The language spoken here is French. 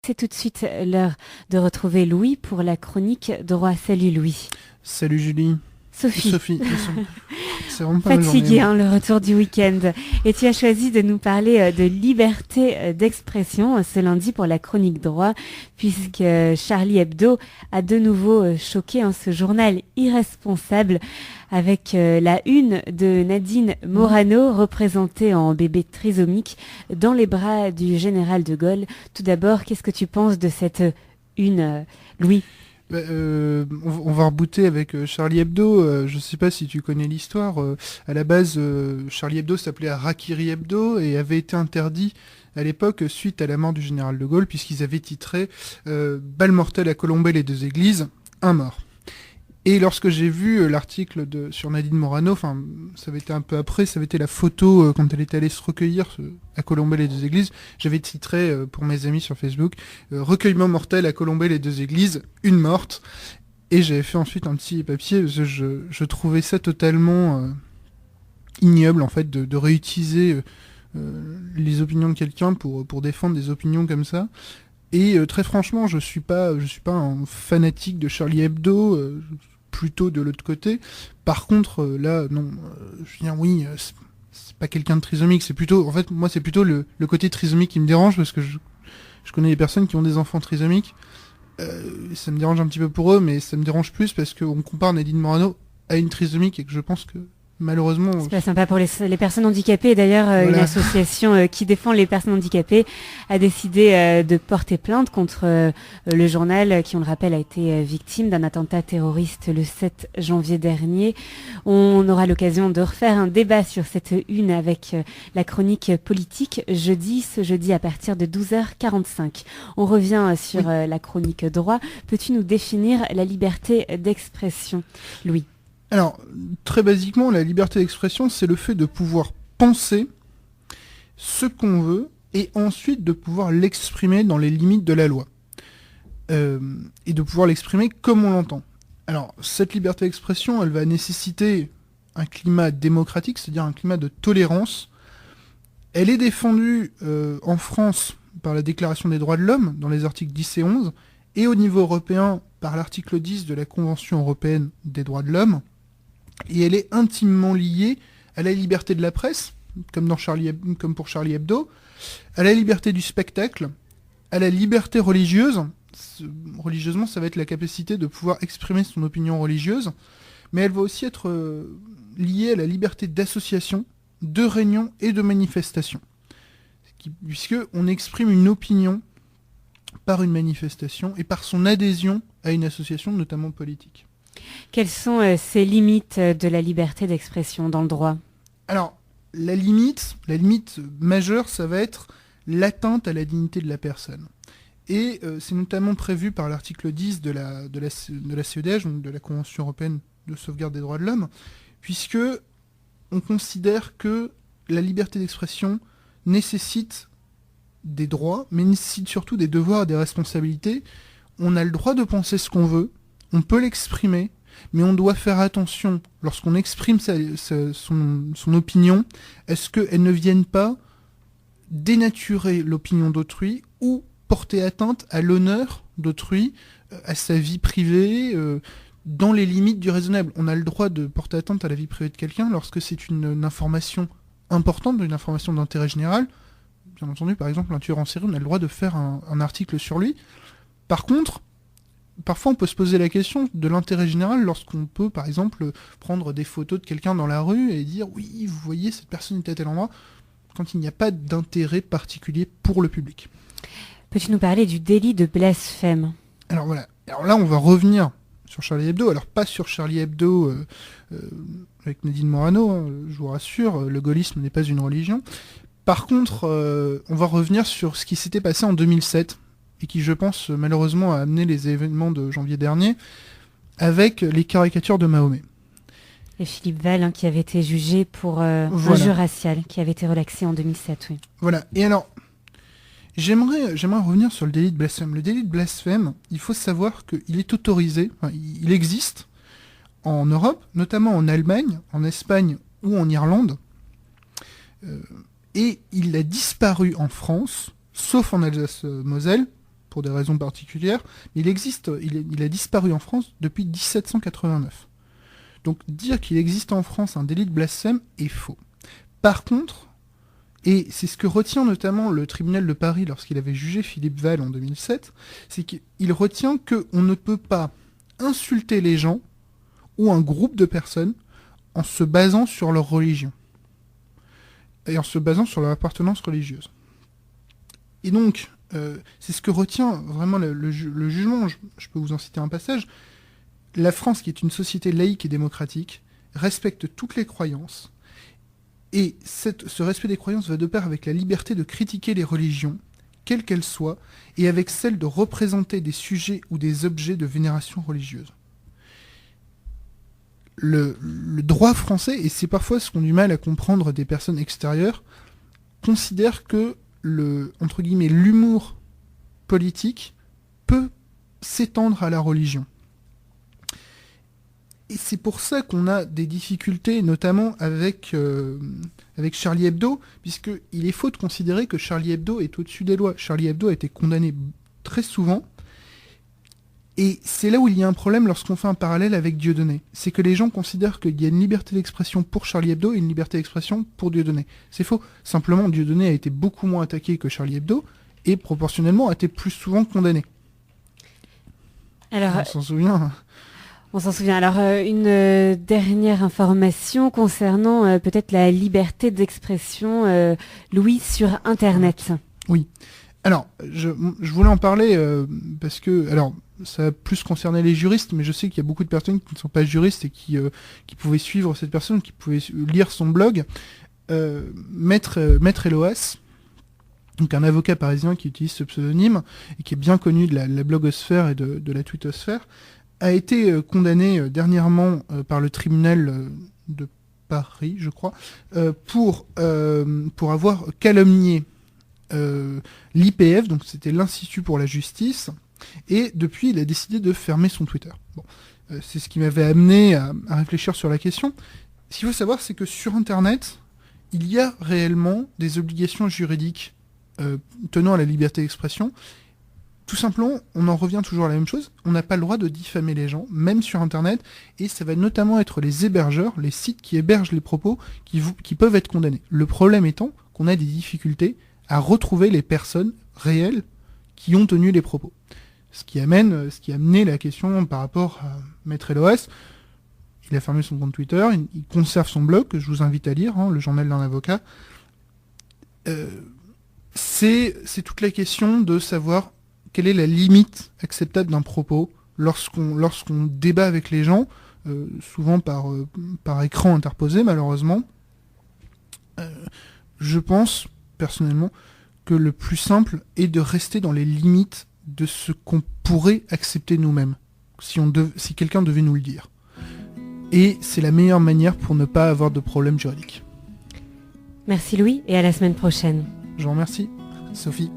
C'est tout de suite l'heure de retrouver Louis pour la chronique Droit. Salut Louis. Salut Julie. Sophie. C'est vraiment pas ma Fatigué, journée. le retour du week-end. Et tu as choisi de nous parler de liberté d'expression ce lundi pour la chronique Droit, puisque Charlie Hebdo a de nouveau choqué ce journal irresponsable avec la une de Nadine Morano représentée en bébé trisomique dans les bras du général de Gaulle. Tout d'abord, qu'est-ce que tu penses de cette une, Louis ? On va rebooter avec Charlie Hebdo. Je sais pas si tu connais l'histoire. À la base, Charlie Hebdo s'appelait Harakiri Hebdo et avait été interdit à l'époque suite à la mort du général de Gaulle, puisqu'ils avaient titré Balle mortelle à Colombey les deux églises, un mort. Et lorsque j'ai vu l'article sur Nadine Morano, enfin, ça avait été un peu après, ça avait été la photo quand elle était allée se recueillir à Colombey les deux églises, j'avais titré pour mes amis sur Facebook Recueillement mortel à Colombey les deux églises, une morte. Et j'avais fait ensuite un petit papier parce que je trouvais ça totalement ignoble en fait de réutiliser les opinions de quelqu'un pour défendre des opinions comme ça. Et très franchement, je suis pas un fanatique de Charlie Hebdo, plutôt de l'autre côté. Par contre, là, non, je veux dire, oui, c'est pas quelqu'un de trisomique, c'est plutôt, en fait, moi, c'est plutôt le côté trisomique qui me dérange, parce que je connais des personnes qui ont des enfants trisomiques, ça me dérange un petit peu pour eux, mais ça me dérange plus parce qu'on compare Nadine Morano à une trisomique, et que je pense que, malheureusement... C'est pas sympa pour les personnes handicapées. D'ailleurs, Voilà. Une association qui défend les personnes handicapées a décidé de porter plainte contre le journal qui, on le rappelle, a été victime d'un attentat terroriste le 7 janvier dernier. On aura l'occasion de refaire un débat sur cette une avec la chronique politique ce jeudi à partir de 12h45. On revient sur la chronique droit. Peux-tu nous définir la liberté d'expression, Louis ? Alors, très basiquement, la liberté d'expression, c'est le fait de pouvoir penser ce qu'on veut et ensuite de pouvoir l'exprimer dans les limites de la loi. Et de pouvoir l'exprimer comme on l'entend. Alors, cette liberté d'expression, elle va nécessiter un climat démocratique, c'est-à-dire un climat de tolérance. Elle est défendue en France par la Déclaration des droits de l'homme, dans les articles 10 et 11, et au niveau européen par l'article 10 de la Convention européenne des droits de l'homme. Et elle est intimement liée à la liberté de la presse, comme pour Charlie Hebdo, à la liberté du spectacle, à la liberté religieuse. Religieusement, ça va être la capacité de pouvoir exprimer son opinion religieuse, mais elle va aussi être liée à la liberté d'association, de réunion et de manifestation. Puisque on exprime une opinion par une manifestation et par son adhésion à une association, notamment politique. Quelles sont ces limites de la liberté d'expression dans le droit ? Alors, la limite majeure, ça va être l'atteinte à la dignité de la personne. Et c'est notamment prévu par l'article 10 de la CEDH, donc de la Convention européenne de sauvegarde des droits de l'homme, puisque on considère que la liberté d'expression nécessite des droits, mais nécessite surtout des devoirs et des responsabilités. On a le droit de penser ce qu'on veut, on peut l'exprimer, mais on doit faire attention, lorsqu'on exprime son opinion, à ce qu'elle ne vienne pas dénaturer l'opinion d'autrui ou porter atteinte à l'honneur d'autrui, à sa vie privée, dans les limites du raisonnable. On a le droit de porter atteinte à la vie privée de quelqu'un lorsque c'est une information importante, une information d'intérêt général. Bien entendu, par exemple, un tueur en série, on a le droit de faire un article sur lui. Par contre, parfois on peut se poser la question de l'intérêt général lorsqu'on peut, par exemple, prendre des photos de quelqu'un dans la rue et dire « Oui, vous voyez, cette personne est à tel endroit », quand il n'y a pas d'intérêt particulier pour le public. Peux-tu nous parler du délit de blasphème ? Alors voilà. Alors là, on va revenir sur Charlie Hebdo. Alors pas sur Charlie Hebdo avec Nadine Morano, hein, je vous rassure, le gaullisme n'est pas une religion. Par contre, on va revenir sur ce qui s'était passé en 2007 et qui, je pense, malheureusement a amené les événements de janvier dernier avec les caricatures de Mahomet. Et Philippe Val, qui avait été jugé pour injure raciale, qui avait été relaxé en 2007, oui. Voilà. Et alors, j'aimerais revenir sur le délit de blasphème. Le délit de blasphème, il faut savoir qu'il est autorisé, enfin, il existe en Europe, notamment en Allemagne, en Espagne ou en Irlande. Et il a disparu en France, sauf en Alsace-Moselle, pour des raisons particulières, mais il a disparu en France depuis 1789. Donc dire qu'il existe en France un délit de blasphème est faux. Par contre, et c'est ce que retient notamment le tribunal de Paris lorsqu'il avait jugé Philippe Val en 2007, c'est qu'il retient qu'on ne peut pas insulter les gens ou un groupe de personnes en se basant sur leur religion et en se basant sur leur appartenance religieuse. Et donc, c'est ce que retient vraiment le jugement. Je peux vous en citer un passage. La France, qui est une société laïque et démocratique, respecte toutes les croyances, et ce respect des croyances va de pair avec la liberté de critiquer les religions, quelles qu'elles soient, et avec celle de représenter des sujets ou des objets de vénération religieuse. Le droit français, et c'est parfois ce qu'ont du mal à comprendre des personnes extérieures, considère que entre guillemets, l'humour politique peut s'étendre à la religion. Et c'est pour ça qu'on a des difficultés, notamment avec Charlie Hebdo, puisqu'il est faux de considérer que Charlie Hebdo est au-dessus des lois. Charlie Hebdo a été condamné très souvent, et c'est là où il y a un problème lorsqu'on fait un parallèle avec Dieudonné. C'est que les gens considèrent qu'il y a une liberté d'expression pour Charlie Hebdo et une liberté d'expression pour Dieudonné. C'est faux. Simplement, Dieudonné a été beaucoup moins attaqué que Charlie Hebdo, et proportionnellement a été plus souvent condamné. Alors, on s'en souvient. On s'en souvient. Alors, une dernière information concernant peut-être la liberté d'expression, Louis, sur Internet. Oui. Alors, je voulais en parler parce que, alors, ça a plus concerné les juristes, mais je sais qu'il y a beaucoup de personnes qui ne sont pas juristes et qui pouvaient suivre cette personne, qui pouvaient lire son blog. Maître Eloas, donc un avocat parisien qui utilise ce pseudonyme et qui est bien connu de la blogosphère et de la twittosphère, a été condamné dernièrement par le tribunal de Paris, je crois, pour avoir calomnié l'IPF, donc c'était l'Institut pour la justice, et depuis il a décidé de fermer son Twitter. Bon, c'est ce qui m'avait amené à réfléchir sur la question. Ce qu'il faut savoir, c'est que sur Internet, il y a réellement des obligations juridiques tenant à la liberté d'expression. Tout simplement, on en revient toujours à la même chose, on n'a pas le droit de diffamer les gens, même sur Internet, et ça va notamment être les hébergeurs, les sites qui hébergent les propos, qui peuvent être condamnés. Le problème étant qu'on a des difficultés à retrouver les personnes réelles qui ont tenu les propos. Ce qui a amené la question par rapport à Maître Eloas. Il a fermé son compte Twitter, il conserve son blog, que je vous invite à lire, le journal d'un avocat. C'est toute la question de savoir quelle est la limite acceptable d'un propos lorsqu'on débat avec les gens, souvent par écran interposé malheureusement. Je pense personnellement que le plus simple est de rester dans les limites de ce qu'on pourrait accepter nous-mêmes, si quelqu'un devait nous le dire. Et c'est la meilleure manière pour ne pas avoir de problème juridique. Merci Louis, et à la semaine prochaine. Je vous remercie, Sophie.